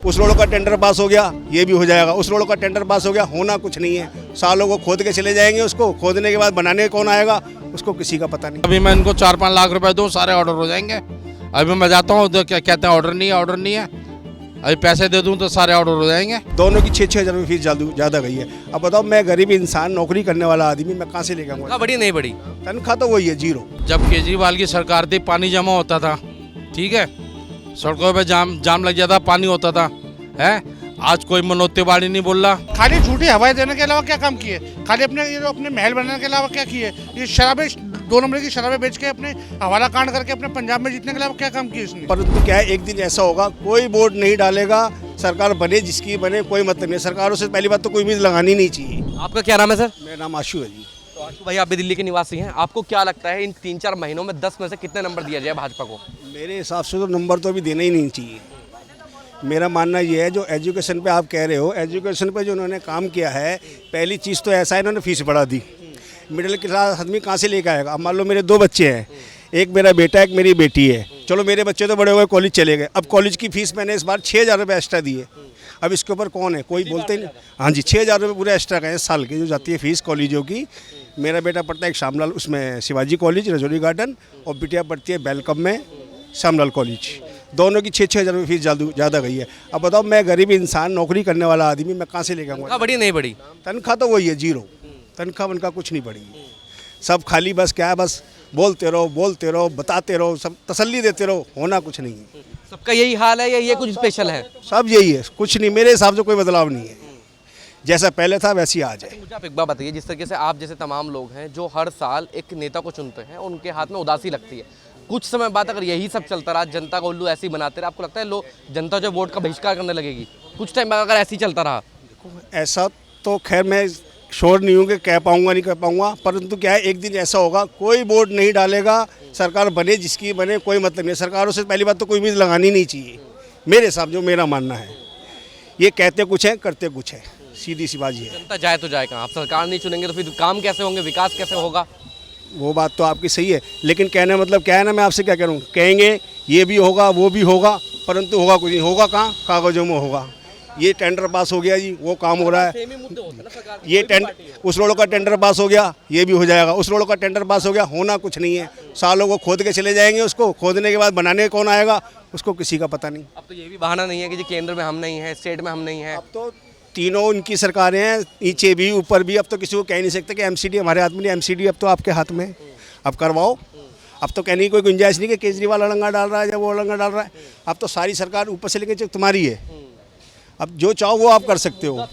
उस रोड का tender pass हो गया, ये भी हो जाएगा। उस रोड का टेंडर पास हो गया, होना कुछ नहीं है। सालों को खोद के चले जाएंगे, उसको खोदने के बाद बनाने कौन आएगा उसको किसी का पता नहीं। अभी मैं इनको 4-5 लाख रुपए दूं, सारे ऑर्डर हो जाएंगे। अभी मैं जाता हूँ तो क्या कहते हैं, ऑर्डर नहीं है, ऑर्डर नहीं है। अभी पैसे दे दूं तो सारे ऑर्डर हो जाएंगे। दोनों की 6-6 हज़ार फीस ज़्यादा गई है। अब बताओ, मैं गरीब इंसान, नौकरी करने वाला आदमी, मैं कहाँ से लेकर आऊँगा? बढ़ी नहीं बढ़ी? तनख्वाह तो वही है, जीरो। जब केजरीवाल की सरकार थी पानी जमा होता था, ठीक है, सड़कों पे जाम लग जाता, पानी होता था, है। आज कोई मनोतेवाड़ी नहीं बोल रहा। खाली झूठी हवाएं देने के अलावा क्या काम किए? खाली अपने महल बनाने के अलावा क्या किए? ये शराबें, 2 नंबर की शराबें बेच के अपने हवाला कांड करके अपने पंजाब में जीतने के अलावा क्या काम किए इसने? परंतु क्या है, एक दिन ऐसा होगा, कोई वोट नहीं डालेगा, सरकार बने जिसकी बने, कोई मतलब नहीं। सरकारों से पहली बात तो कोई उम्मीद लगानी नहीं चाहिए। आपका क्या नाम है सर? मेरा नाम आशु है जी। तो आशु भाई, आप भी दिल्ली के निवासी हैं। आपको क्या लगता है इन 3-4 महीनों में 10 में से कितने नंबर दिया जाए भाजपा को? मेरे हिसाब से तो नंबर तो अभी देना ही नहीं चाहिए। मेरा मानना ये है, जो एजुकेशन पे आप कह रहे हो, एजुकेशन पे जो उन्होंने काम किया है, पहली चीज़ तो ऐसा है, इन्होंने फीस बढ़ा दी। मिडिल क्लास आदमी कहाँ से लेकर आएगा? अब मान लो मेरे 2 बच्चे हैं, एक मेरा बेटा, एक मेरी बेटी है। चलो मेरे बच्चे तो बड़े हो गए, कॉलेज चले गए। अब कॉलेज की फीस मैंने इस बार 6,000 रुपये एक्स्ट्रा दिए। अब इसके ऊपर कौन है? कोई बोलते ही नहीं। हाँ जी, 6,000 रुपये पूरे एक्स्ट्रा का साल की जो जाती है फीस कॉलेजों की। मेरा बेटा पढ़ता है एक श्यामलाल, उसमें शिवाजी कॉलेज रजौरी गार्डन, और बिटिया पढ़ती है बेलकम में श्यामलाल कॉलेज। दोनों की 6-6 हज़ार फीस ज़्यादा गई है। अब बताओ, मैं गरीब इंसान, नौकरी करने वाला आदमी, मैं कहाँ से लेकर आऊँगा? बढ़ी नहीं बढ़ी? तनख्वाह तो वही है, जीरो। तनख्वाह उनका कुछ नहीं बढ़ी। सब खाली बस क्या है, बस बोलते रहो, बताते रहो, सब तसल्ली देते रहो, होना कुछ नहीं है। सबका यही हाल है या ये कुछ स्पेशल है? सब यही है, कुछ नहीं। मेरे हिसाब से कोई बदलाव नहीं है, जैसा पहले था वैसी आज है। मुझे आप एक बात बताइए, जिस तरीके से आप जैसे तमाम लोग हैं जो हर साल एक नेता को चुनते हैं, उनके हाथ में उदासी लगती है। कुछ समय बाद अगर यही सब चलता रहा, जनता को उल्लू ऐसे ही बनाते रहे, आपको लगता है लोग, जनता जो वोट का बहिष्कार करने लगेगी कुछ टाइम बाद अगर ऐसे ही चलता रहा? ऐसा तो खैर मैं श्योर नहीं हूँ कि कह पाऊँगा नहीं कह पाऊँगा, परंतु क्या है, एक दिन ऐसा होगा, कोई वोट नहीं डालेगा, सरकार बने जिसकी बने, कोई मतलब नहीं। सरकारों से पहली बात तो कोई उम्मीद लगानी नहीं चाहिए, मेरे हिसाब, जो मेरा मानना है। ये कहते कुछ है, करते कुछ है, सीधी सी बात ये है। जनता जाए तो जाए कहाँ? आप सरकार नहीं चुनेंगे तो फिर काम कैसे होंगे, विकास कैसे होगा? वो बात तो आपकी सही है, लेकिन कहने मतलब क्या है ना, मैं आपसे क्या कह रहा हूँ, कहेंगे ये भी होगा वो भी होगा, परंतु होगा कुछ नहीं। होगा कहाँ? कागजों में होगा। ये टेंडर पास हो गया जी, वो काम हो रहा है। ये उस रोड का टेंडर पास हो गया, ये भी हो जाएगा। उस रोड का टेंडर पास हो गया, होना कुछ नहीं है। सालों को खोद के चले जाएंगे, उसको खोदने के बाद बनाने कौन आएगा उसको किसी का पता नहीं। अब तो ये भी बहाना नहीं है कि जी केंद्र में हम नहीं है, स्टेट में हम नहीं है। अब तो तीनों उनकी सरकारें हैं, नीचे भी ऊपर भी। अब तो किसी को कह नहीं सकते कि एमसीडी हमारे हाथ में नहीं। एमसीडी अब तो आपके हाथ में है, अब करवाओ। अब तो कहने की कोई गुंजाइश नहीं कि केजरीवाल अड़ंगा डाल रहा है या वो अड़ंगा डाल रहा है। अब तो सारी सरकार ऊपर से लेकर तुम्हारी है, अब जो चाहो वो आप कर सकते हो।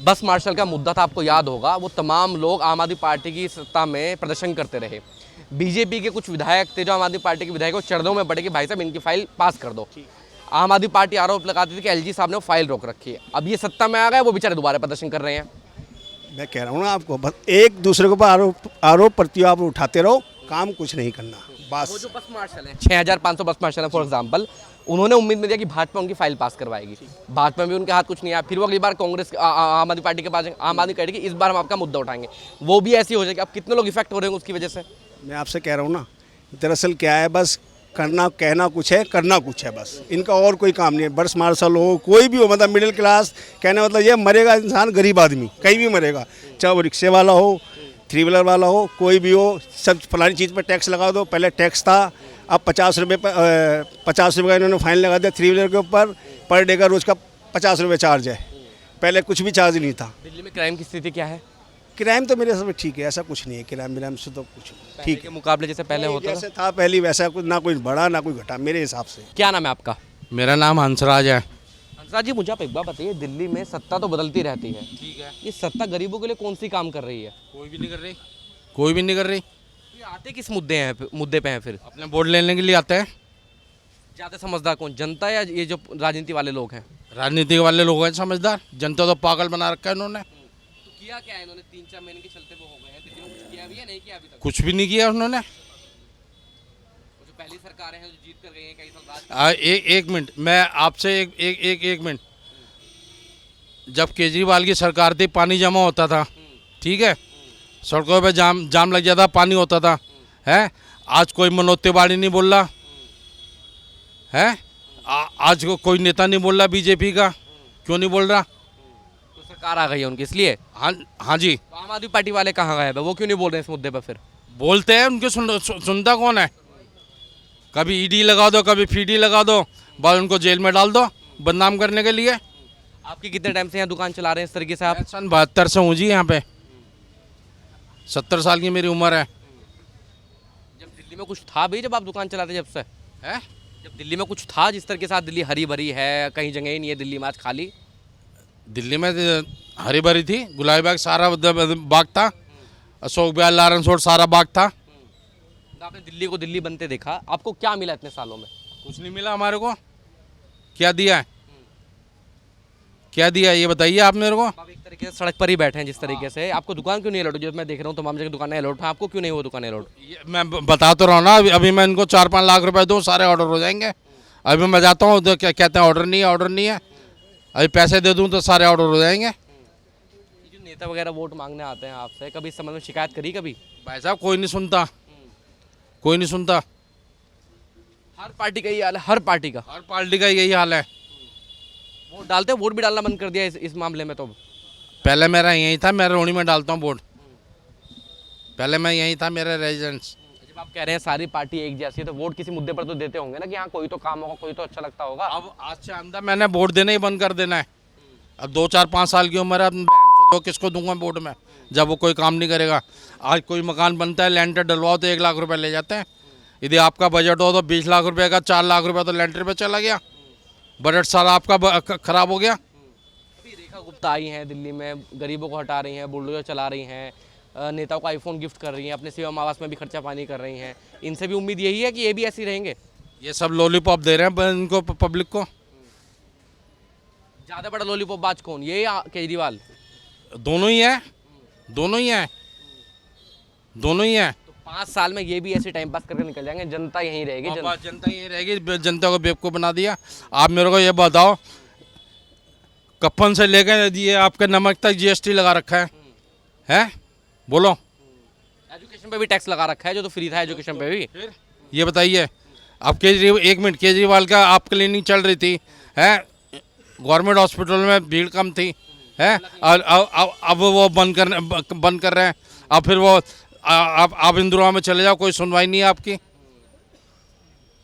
बस मार्शल का मुद्दा था, आपको याद होगा, वो तमाम लोग आम आदमी पार्टी की सत्ता में प्रदर्शन करते रहे। बीजेपी के कुछ विधायक थे जो आम आदमी पार्टी के विधायकों चरणों में पड़े कि भाई साहब इनकी फाइल पास कर दो। आम आदमी पार्टी आरोप लगाती थी कि एलजी साहब ने वो फाइल रोक रखी है। अब ये सत्ता में आ गए, वो बेचारे दोबारा प्रदर्शन कर रहे हैं। मैं कह रहा हूँ ना आपको, बस एक दूसरे के ऊपर आरोप प्रत्यारोप उठाते रहो, काम कुछ नहीं करना बस। वो जो बस मार्शल है, 6500 बस मार्शल है फॉर एग्जाम्पल, उन्होंने उम्मीद में दिया कि भाजपा उनकी फाइल पास करवाएगी। भाजपा में भी उनके हाथ कुछ नहीं आया। फिर वो अगली बार कांग्रेस, आम आदमी पार्टी के पास जाएंगे, आम आदमी कहेगी इस बार हम आपका मुद्दा उठाएंगे, वो भी ऐसी हो जाएगी। अब कितने लोग इफेक्ट हो रहे हैं उसकी वजह से? मैं आपसे कह रहा हूँ ना, दरअसल क्या है, बस करना, कहना कुछ है, करना कुछ है, बस इनका और कोई काम नहीं है। बस मार्शल हो, कोई भी हो, मतलब मिडिल क्लास, कहने मतलब ये मरेगा इंसान, गरीब आदमी कहीं भी मरेगा, चाहे वो रिक्शे वाला हो, 3 व्हीलर वाला हो, कोई भी हो। सब फलानी चीज़ पर टैक्स लगा दो। पहले टैक्स था, अब 50 रुपये का इन्होंने फाइन लगा दिया 3 व्हीलर के ऊपर। पर डे का रोज़ का 50 रुपये चार्ज है, पहले कुछ भी चार्ज नहीं था। दिल्ली में क्राइम की स्थिति क्या है? क्राइम तो मेरे हिसाब से ठीक है, ऐसा कुछ नहीं है। क्राइम से तो कुछ ठीक के मुकाबले जैसे पहले होता जैसे था पहले वैसा कुछ, ना कोई बढ़ा ना कोई घटा मेरे हिसाब से। क्या नाम है आपका? मेरा नाम हंसराज है। हंसराज जी, मुझे आप एक बात बताइए, दिल्ली में सत्ता तो बदलती रहती है, ठीक है, ये सत्ता गरीबों के लिए कौन सी काम कर रही है? कोई भी नहीं कर रही, कोई भी नहीं कर रही। ये आते किस मुद्दे पे हैं फिर? अपने वोट लेने के लिए आते हैं। ज़्यादा समझदार कौन, जनता या ये जो राजनीति वाले लोग हैं? राजनीति वाले लोग हैं समझदार, जनता तो पागल बना रखा है इन्होंने। तो किया क्या है इन्होंने? 3-4 महीने के चलते वो हो गए हैं, दिल्ली में कुछ किया भी है, नहीं किया अभी तक? कुछ भी नहीं किया उन्होंने। वो जो पहली सरकारें हैं जो जीत कर गई हैं कई साल बाद। एक मिनट, मैं आपसे एक मिनट। जब केजरीवाल की सरकार थी पानी जमा होता था, ठीक है, सड़कों पे जाम लग जाता, पानी होता था, है। आज कोई मनोतेवाड़ी नहीं बोल रहा है। आज कोई नेता नहीं बोल रहा बीजेपी का, क्यों नहीं बोल रहा? तो सरकार आ गई है उनकी इसलिए। हाँ हाँ जी, तो आम आदमी पार्टी वाले कहाँ गए हैं? वो क्यों नहीं बोल रहे इस मुद्दे पर फिर? बोलते हैं, उनके सुनता कौन है? कभी ईडी लगा दो, कभी फीडी लगा दो, बाद उनको जेल में डाल दो बदनाम करने के लिए। आपकी कितने टाइम से यहाँ दुकान चला रहे हैं इस तरीके से आप? मैं सन 72 से हूँ जी यहाँ पे, 70 साल की मेरी उम्र है। जब दिल्ली में कुछ था भी, जब आप दुकान चलाते जब से? है जब दिल्ली में कुछ था जिस तरीके से आज दिल्ली हरी भरी है, कहीं जगह ही नहीं है दिल्ली में आज खाली? दिल्ली में हरी भरी थी, गुलाबी बाग सारा बाग था, अशोक विहार, लॉरेंस रोड सारा बाग था। तो आपने दिल्ली को दिल्ली बनते देखा, आपको क्या मिला इतने सालों में? कुछ नहीं मिला हमारे को। क्या दिया है, क्या दिया है ये बताइए आप मेरे को। आप एक तरीके से सड़क पर ही बैठे हैं जिस तरीके से, आपको दुकान क्यों नहीं अलॉट? जो मैं देख रहा हूँ तमाम जगह दुकानें अलॉट हैं, आपको क्यों नहीं वो दुकानें अलॉट? मैं बता तो रहा हूँ ना, अभी मैं इनको 4-5 लाख रुपए दूँ, सारे ऑर्डर हो जाएंगे। अभी मैं जाता हूँ तो क्या कहते हैं, ऑर्डर नहीं है, ऑर्डर नहीं है। अभी पैसे दे दूँ तो सारे ऑर्डर हो जाएंगे। जो नेता वगैरह वोट मांगने आते हैं आपसे, कभी इस संबंध में शिकायत करी कभी? भाई साहब कोई नहीं सुनता, कोई नहीं सुनता। हर पार्टी का यही हाल है, हर पार्टी का। हर पार्टी का यही हाल है। वोट डालते हैं, वोट भी डालना बंद कर दिया इस मामले में। तो पहले मेरा यही था, मैं रोहिणी में डालता हूँ वोट, पहले मैं यही था, मेरा रेजिडेंस। जब आप कह रहे हैं सारी पार्टी एक जैसी है, तो वोट किसी मुद्दे पर तो देते होंगे ना कि हाँ कोई तो काम होगा, कोई तो अच्छा लगता होगा। अब आज से अंदर मैंने वोट देना ही बंद कर देना है। अब 2-4-5 साल की उम्र है, अब तो किसको दूंगा वोट में जब वो कोई काम नहीं करेगा। आज कोई मकान बनता है, लेंटर डलवाओ तो 1 लाख रुपए ले जाते हैं। यदि आपका बजट हो तो 20 लाख रुपए का 4 लाख रुपए तो लेंटर पे चला गया, बजट सारा आपका खराब हो गया। अभी रेखा गुप्ता आई हैं दिल्ली में, गरीबों को हटा रही हैं, बुलडोजर चला रही हैं, नेताओं को आईफोन गिफ्ट कर रही हैं, अपने सीएम आवास में भी खर्चा पानी कर रही हैं। इनसे भी उम्मीद यही है कि ये भी ऐसे ही रहेंगे? ये सब लॉलीपॉप दे रहे हैं इनको, पब्लिक को। ज़्यादा बड़ा लॉलीपॉप बाज कौन, ये या केजरीवाल? दोनों ही है, दोनों ही हैं, दोनों ही हैं। तो 5 साल में ये भी ऐसे टाइम पास करके निकल जाएंगे, जनता यहीं रहेगी। जनता यही रहेगी, जनता को बेवकूफ़ बना दिया। आप मेरे को ये बताओ, कफन से लेकर ये आपके नमक तक जीएसटी लगा रखा है, हैं? बोलो। एजुकेशन पे भी टैक्स लगा रखा है, जो तो फ्री था एजुकेशन पे भी। फिर ये बताइए, अब एक मिनट, केजरीवाल का आप क्लिनिक चल रही थी, है, गवर्नमेंट हॉस्पिटल में भीड़ कम थी, है, अब वो बंद कर रहे हैं। अब फिर वो आप इंदिरा में चले जाओ, कोई सुनवाई नहीं है आपकी।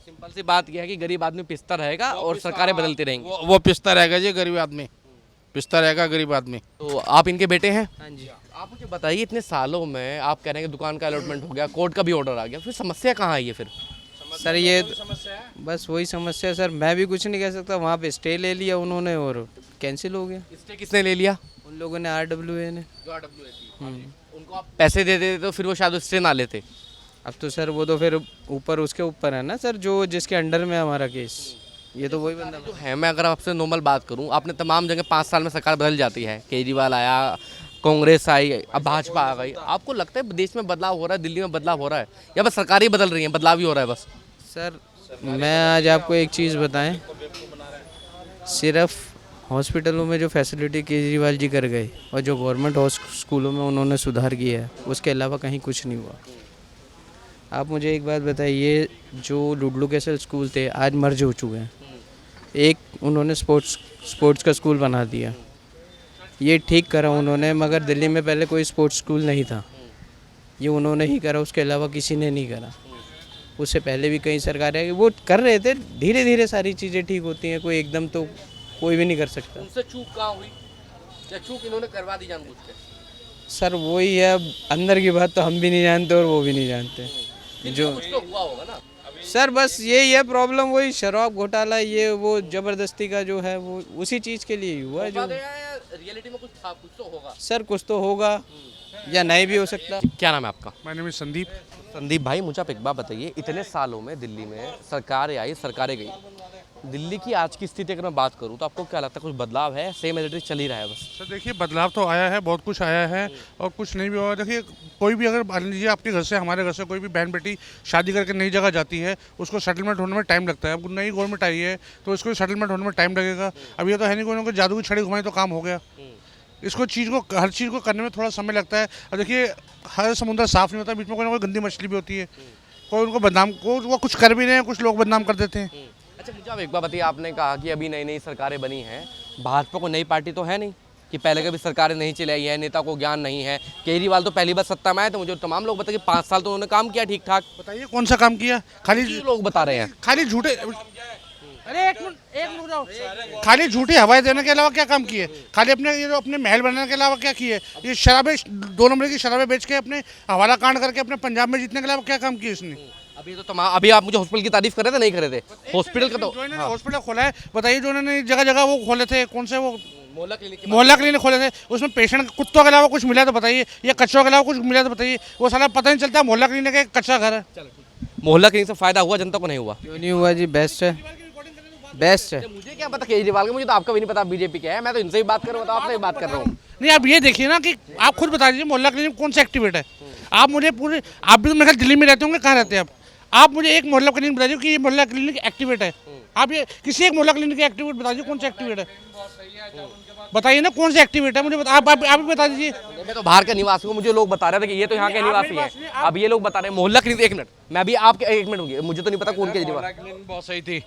सिंपल सी बात यह है कि गरीब आदमी पिसता रहेगा और सरकारें बदलती रहेंगी। वो पिसता रहेगा जी, गरीब आदमी पिसता रहेगा, गरीब आदमी। तो आप इनके बेटे हैं? हाँ जी। आप मुझे बताइए, इतने सालों में आप कह रहे हैं कि दुकान का अलॉटमेंट हो गया, कोर्ट का भी ऑर्डर आ गया, फिर समस्या कहाँ आई है फिर? सर ये बस वही समस्या है सर, मैं भी कुछ नहीं कह सकता। वहाँ पे स्टे ले लिया उन्होंने और कैंसिल हो गया। स्टे किसने ले लिया? उन लोगों ने RWA ने। उनको आप पैसे दे देते तो फिर वो शायद स्टे ना लेते। अब तो सर वो तो फिर ऊपर उसके ऊपर है ना सर, जो जिसके अंडर में है हमारा केस, ये तो वही बंदा जो है, मैं अगर आपसे नॉर्मल बात करूं, आपने तमाम जगह 5 साल में सरकार बदल जाती है, केजरीवाल आया, कांग्रेस आई, अब भाजपा आ गई। आपको लगता है देश में बदलाव हो रहा है, दिल्ली में बदलाव हो रहा है, या बस सरकार ही बदल रही है, बदलाव ही हो रहा है बस? सर मैं आज आपको एक चीज़ बताएं, सिर्फ हॉस्पिटलों में जो फैसिलिटी केजरीवाल जी कर गए और जो गवर्नमेंट स्कूलों में उन्होंने सुधार किया है, उसके अलावा कहीं कुछ नहीं हुआ। आप मुझे एक बात बताइए, जो लुडलू कैसल स्कूल थे आज मर्ज हो चुके हैं, एक उन्होंने स्पोर्ट्स का स्कूल बना दिया, ये ठीक करा उन्होंने, मगर दिल्ली में पहले कोई स्पोर्ट्स स्कूल नहीं था, ये उन्होंने ही करा, उसके अलावा किसी ने नहीं करा। उससे पहले भी कई सरकारें वो कर रहे थे, धीरे धीरे सारी चीज़ें ठीक होती हैं, कोई एकदम तो कोई भी नहीं कर सकता। उनसे चूक कहाँ हुई, या चूक इन्होंने करवा दी जानबूझ के? सर वही है, अब अंदर की बात तो हम भी नहीं जानते और वो भी नहीं जानते जो। कुछ तो हुआ होगा ना सर बस यही है प्रॉब्लम, वही शराब घोटाला, ये वो ज़बरदस्ती का जो है वो उसी चीज़ के लिए ही हुआ है जो। रियलिटी में कुछ था, कुछ तो होगा सर कुछ तो होगा या नहीं भी हो सकता। क्या नाम है आपका? My name is Sandeep. Sandeep भाई, मुझे आप एक बात बताइए, इतने सालों में दिल्ली में सरकारें आई, सरकारें गई, दिल्ली की आज की स्थिति अगर मैं बात करूं तो आपको क्या लगता है, कुछ बदलाव है, सेम एज इट इज चल ही रहा है बस? सर देखिए, बदलाव तो आया है, बहुत कुछ आया है और कुछ नहीं भी हुआ। देखिए, कोई भी अगर मान लीजिए आपके घर से, हमारे घर से कोई भी बहन बेटी शादी करके नई जगह जाती है, उसको सेटलमेंट होने में टाइम लगता है। अब नई गवर्नमेंट आई है तो इसको सेटलमेंट होने में टाइम लगेगा। अब ये तो है नहीं कोई ना कोई जादू की छड़ी घुमाई तो काम हो गया। इसको हर चीज़ को करने में थोड़ा समय लगता है। और देखिए, हर समुद्र साफ नहीं होता, बीच में कोई ना कोई गंदी मछली भी होती है। कोई उनको बदनाम, वो कुछ कर भी रहे हैं, कुछ लोग बदनाम कर देते हैं। अच्छा मुझे आप एक बार बताइए, आपने कहा कि अभी नई नई सरकारें बनी हैं, भाजपा को नई पार्टी तो है नहीं कि पहले कभी सरकारें नहीं चलाई है, नेता को ज्ञान नहीं है। केजरीवाल तो पहली बार सत्ता में आए तो मुझे तमाम लोग बताए कि 5 साल तो उन्होंने काम किया ठीक ठाक। बताइए कौन सा काम किया? खाली लोग बता रहे हैं खाली झूठे, अरे एक मिनट रुक जाओ, खाली झूठी हवाएं देने के अलावा क्या काम किए? खाली अपने ये जो अपने महल बनाने के अलावा क्या किए? ये शराबें 2 नंबर की शराबें बेच के अपने हवाला कांड करके अपने पंजाब में जीतने के अलावा क्या काम किया इसने? अभी तो तमाम, अभी आप मुझे हॉस्पिटल की तारीफ कर रहे थे, नहीं कर रहे थे? हॉस्पिटल का तो जो इन्होंने हॉस्पिटल खोला है, बताइए जो इन्होंने जगह जगह वो खोले थे, कौन से वो मोहल्ला क्लिनिक खोले थे, उसमें पेशेंट कुत्तों के अलावा कुछ मिला तो बताइए, या कच्चों के अलावा कुछ मिला तो बताइए। वो साला पता नहीं चलता मोहल्ला क्लिनिक एक कच्चा घर है। मोहल्ला क्लिनिक से फायदा हुआ, जनता को नहीं हुआ। क्यों नहीं हुआ जी? बेस्ट है, बेस्ट है। मुझे क्या पता केजरीवाल का, मुझे तो आपका भी नहीं पता बीजेपी क्या है। मैं तो इनसे ही बात कर रहा हूँ, तो आपसे ही बात कर रहा हूँ। नहीं आप ये देखिए ना कि आप खुद बता दीजिए मोहल्ला क्लिनिक कौन सा एक्टिवेट है। आप मुझे पूरे, आप भी तो मेरे ख्याल दिल्ली में रहते होंगे, कहाँ रहते हैं आप मुझे एक मोहल्ला क्लिनिक बता दीजिए कि ये मोहल्ला क्लिनिक एक्टिवेट है। आप ये किसी एक मोहल्ला क्लिनिक एक्टिवेट बता दीजिए, कौन सा एक्टिवेट है बताइए ना, कौन सा एक्टिवेट है मुझे आप भी बता दीजिए। मैं तो बाहर का निवासी हूँ, मुझे लोग बता रहे थे कि ये तो यहाँ के निवासी हैं। अब ये लोग बता रहे हैं मोहल्ला क्लिनिक। एक मिनट, मैं अभी आपके 1 मिनट होंगे, मुझे तो नहीं पता कौन केजरीवाल। बहुत सही थी।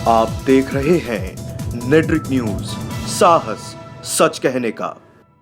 आप देख रहे हैं नेट्रिक न्यूज, साहस सच कहने का।